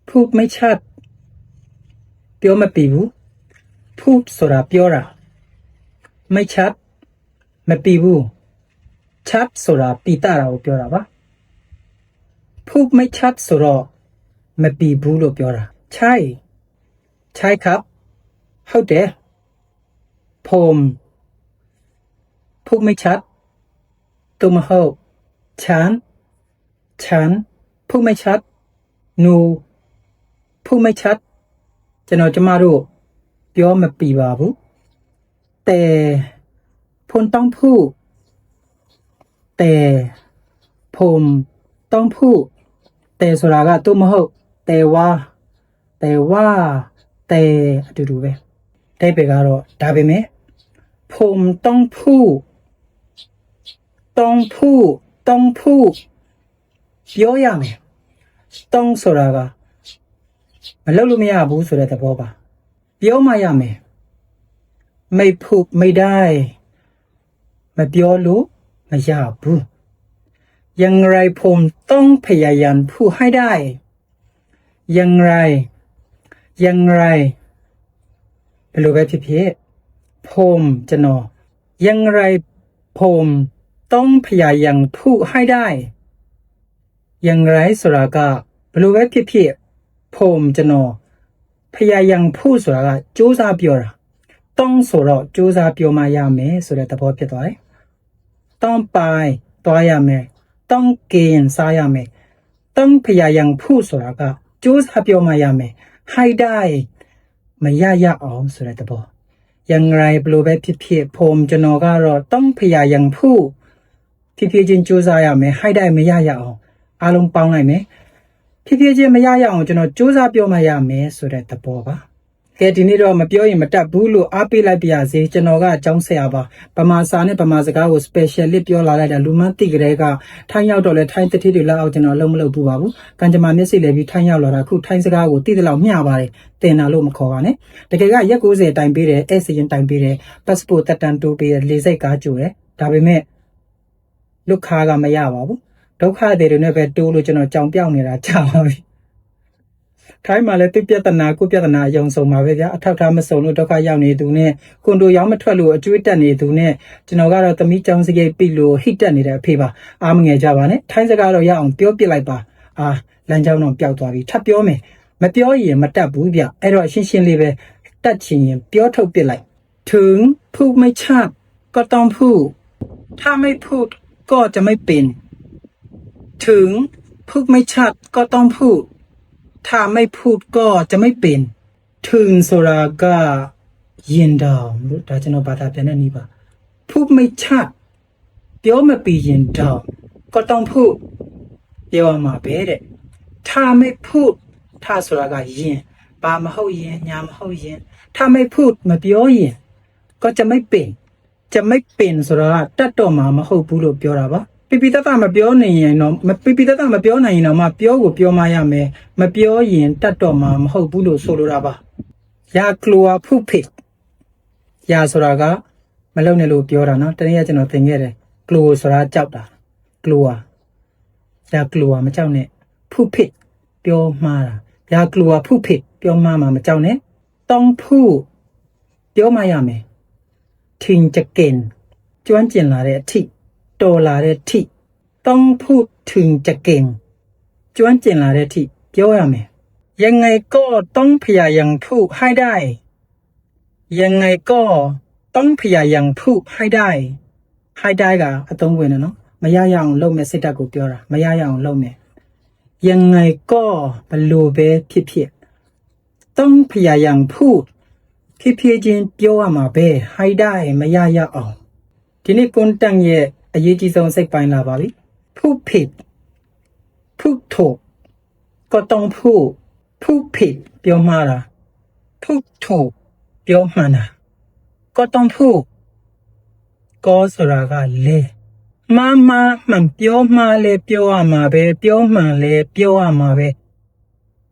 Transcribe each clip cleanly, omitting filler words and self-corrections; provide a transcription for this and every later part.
พูดไม่ชัดเปียวมาปีบูพูดสระเปียวระไม่ชัดมาปีบูชัดสระปีตาเราเปียวระปะพูดไม่ชัดสระมาปีบูโลเปียวระใช่ครับเข้าใจผมพูดไม่ชัดตัวมาเข้าฉันพูดไม่ชัดหนูพูดไม่ชัดจะนอจะมาดูเปียวมาปีบาบุแต่พลต้องพูดแต่ผมต้องพูดแต่สุรากาตัวมาเข้าแต่ดูไปได้ไปก็รอได้ไปไหมผมต้องพูดပြောရမယ်ต้องဆိုတာကမလုပ်လို့မရဘူးဆိုတဲ့သဘောပါပြောမှရမယ်ไม่พูดไม่ได้မပြောလို့မရဘူးอย่างไรผมต้องพยายามพูดให้ได้อย่างไรဘယ်လိုပဲဖြစ်ဖြစ်ผมကျွန်တော်อย่างไรผมต้องพยายามพูดให้ได้อย่างไรဆိုတာကဘယ်လိုပဲဖြစ်ဖြစ်ผมကျွန်တော်พยายามพูดဆိုတာကစူးစမ်းပြောတာต้องဆိုတော့စူးစမ်းပြောမှရမယ်ဆိုတဲ့သဘောဖြစ်သွားတယ်ต้องไปသွားရမယ်ต้องกินစားရမယ်ต้องพยายามพูดဆိုတာကစူးစမ်းပြောမှရမယ်ให้ได้မရအောင်ဆိုတဲ့သဘောอย่างไรဘယ်လိုပဲဖြစ်ဖြစ်ผมကျွန်တော်ကတော့ต้องพยายามพูดဖြစ်ဖြစ်ချင်းစူးစမ်းရမယ်ให้ได้မရအောင်အားလုံးပေါင်းလိုက်မယ်ဖြစ်ဖြစ်ချင်းမရအောင်ကျွန်တော်စူးစမ်းပြောမှရမယ်ဆိုတဲ့သဘောပါကဲဒီနေ့တော့မပြောရင်မတတ်ဘူးလို့အားပေးလိုက်ပါရစေကျွန်တော်ကအကြောင်းဆရာပါဗမာစာနဲ့ဗမာစကားကို specialist ပြောလာလိုက်တာလူမန်းတိကလေးကထိုင်းရောက်တော့လဲထိုင်းတတိတွေလောက်အောင်ကျွန်တော်လုံးမလုပ်ဘူးပါဘူးကံကြမ္မာမျက်စိလဲပြီးထိုင်းရောက်လာတာခုထိုင်းစကားကိုတိတိလောက်မျှပါတယ်တင်တာလို့မခေါ်ပါနဲ့တကယ်ကရက်90တိုင်ပေးတယ်အဲ့စရင်တိုင်ပေးတယ် passport တက်တန်တိုးပေးတယ်လေစိတ်ကားကြိုတယ်ဒါပေမဲ့လုခါကမရပါဘူးဒုက္ခတွေနဲ့ပဲတိုးလို့ကျွန်တော်ကြောင်ပြောင်းနေတာကြာပါပြီထိုင်းမှာလည်းသူပြဿနာကိုပြဿနာအယုံဆုံးပါပဲဗျာအထောက်ထားမစုံလို့ဒုက္ခရောက်နေသူနဲ့ကွန်ဒိုရောင်းမထွက်လို့အကျွေးတက်နေသူနဲ့ကျွန်တော်ကတော့သမီးချောင်းစရိတ်ပြီလို့ဟိတက်နေတဲ့အဖေပါအားမငယ်ကြပါနဲ့ထိုင်းစကားတော့ရအောင်ပြောပြလိုက်ပါလမ်းကြောင်းတော့ပျောက်သွားပြီထပ်ပြောမယ်မပြောရင်မတတ်ဘူးဗျအဲ့တော့ရှင်းရှင်းလေးပဲတတ်ချင်ရင်ပြောထုတ်ပြလိုက်ถึงพูดไม่ชัดก็ต้องพูดถ้าไม่พูดก็จะไม่เป็นถึงพูดไม่ชัดก็ต้องพูดถ้าไม่พูดก็จะไม่เป็นถึงဆိုတာကရင်တောင်လို့ဒါကျွန်တော်ဘာသာပြန်တဲ့နည်းပါพูดไม่ชัดပြောမပြီးရင်တောင်ก็ต้องพูดပြောရမှာပဲတဲ့ถ้าไม่พูดถ้าဆိုတာကရင်ဘာမဟုတ်ရင်ညာမဟုတ်ရင်ถ้าไม่พูดမပြောရင်ก็จะไม่เป็นဆိုတာကတတ်တော့မှာမဟုတ်ဘူးလို့ပြောတာပါပြပြတတ်မပြောနိုင်ရင်တော့ပြတတ်မပြောနိုင်ရင်တော့မှပြောကိုပြောမှရမယ်မပြောရင်တတ်တော့မှာမဟုတ်ဘူးလို့ဆိုလိုတာပါရာကလိုဖုဖိရာဆိုတာကမလုံနဲ့လို့ပြောတာနော်တနေ့ကကျွန်တော်သင်ခဲ့တယ်ကလိုဆိုတာကြောက်တာကလိုရာကလိုမကြောက်နဲ့ဖုဖိပြောမှားတာရာကလိုဖုဖိပြောမှားမှာမကြောက်နဲ့တောင်းဖုပြောမှရမယ်ထင်จะเก่งကျွမ်းကျင်လာတဲ့အထိတော်လာတဲ့အထိต้องพูดถึงจะเก่งကျွမ်းကျင်လာတဲ့အထိပြောရမယ်ยังไงก็ต้องพยายามพูดให้ได้ยังไงก็ต้องพยายามพูดให้ได้ကအသုံးဝင်တယ်နော်မရရအောင်လုပ်မယ်စိတ်ဓာတ်ကိုပြောတာမရရအောင်လုပ်မယ်ยังไงก็ဘလို့ပဲဖြစ်ဖြစ်ต้องพยายามพูดဖြစ်ဖြစ်ချင်းပြောရမှာပဲให้ได้မရရအောင်ဒီနေ့ကွန်တန်ရဲ့အရေးကြီးဆုံးစိတ်ပိုင်းလာပါပြီพูดผิดพูดถูกก็ต้องพูดผิดပြောမှားတာพูดถูกပြောမှန်တာก็ต้องพูดก็ဆိုတာကလေမှန်ပြောမှားလေပြောရမှာပဲပြောမှန်လေပြောရမှာပဲ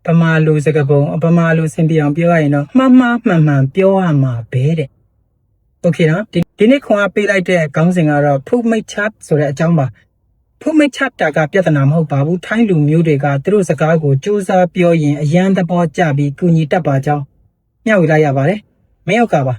ဗမာလူစကားပုံဗမာလူစင်ပြအောင်ပြောရရင်တော့မှန်ပြောရမှာပဲတဲ့โอเคနော်ဒီနေ့ခွန်အားပေးလိုက်တဲ့ခေါင်းစဉ်ကတော့ဖုတ်မိတ်ချတ်ဆိုတဲ့အကြောင်းပါ ဖို့မိတ်ချတာကပြဿနာမဟုတ်ပါဘူးထိုင်းလူမျိုးတွေကသူတို့စကားကိုစူးစမ်းပြောရင်အရန်သဘောကျပြီးကူညီတတ်ပါကြောင်းမျှဝေလိုက်ရပါတယ်မင်းရောက်ကပါ